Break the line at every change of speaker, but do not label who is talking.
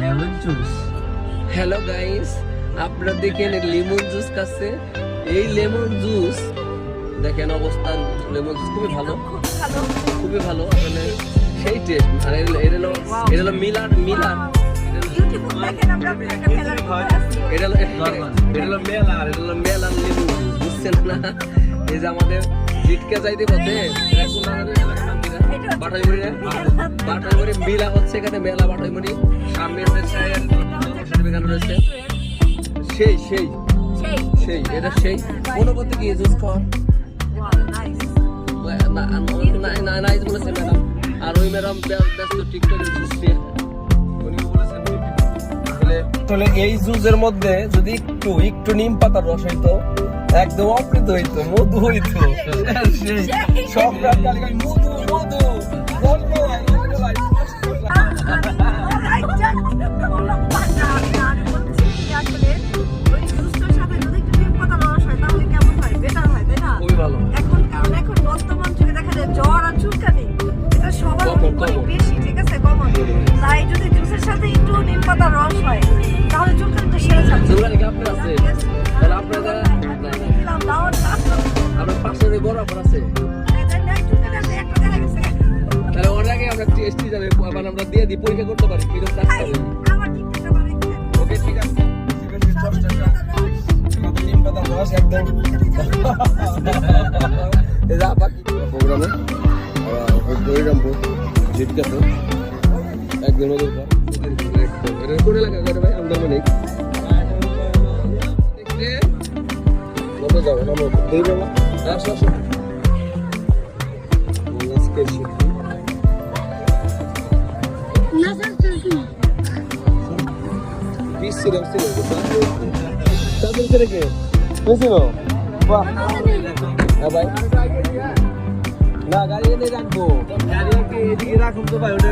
Lemon juice.
Hello guys, আপনারা দেখেন lemon juice খাচ্ছে। এই লেমন জুস দেখেন অবস্থান, লেমন জুস খুবই ভালো, খুবই ভালো, মানে সেই টেস্ট। আর এটা হলো মিলার এটা হলো মেলার লেমন জুস, বুঝছেন না? এই যে আমাদের জিটকে যাইতে পথে বাটাইমুড়ি মিলা হচ্ছে, এখানে মেলা বাটাইমুড়ি সামনে রয়েছে। সেই সেই সেই এটা সেই অনুভূতি কি জুস খাওয়ার নাইস বলেছে ম্যাডাম। আর ওই ম্যাডাম ব্যস্ত টিকটকের জুস নিয়ে আসলে এই জুসের মধ্যে যদি একটু নিম পাতার রস হইতো একদম অমৃত হইতো, মধু হইতো। সব মধু মধু খুবই ভালো।
এখন বর্তমান যুগে দেখা যায় জ্বর আর চুলকানি এটা সবার অনেক বেশি, ঠিক আছে, কমন। তাই যদি জুসের সাথে একটু নিম পাতার রস হয় তাহলে চুলকানিটা সেরে যাবে।
চুলকানি কি আপনার আছে? তাহলে আপনাদের আপনার পাশে বরাবর আছে, তাহলে ওর আগে আমরা টেস্ট হিসাবে মানে আমরা দিয়ে দিই, পরীক্ষা করতে পারি কিরকম কাজ করে। ওকে ঠিক আছে, নিম পাতার রস একদম প্রোগ্রামে হরিরামপুর জিটকাতে একদম এটা কোন এলাকা করে ভাই? আন্দারমানিক দেখতে কবে যাবো না দেই বাবা। আসো আসো না গাড়ি এনে রাখবো, গাড়ি এদিকে রাখুন তো ভাই। ওটা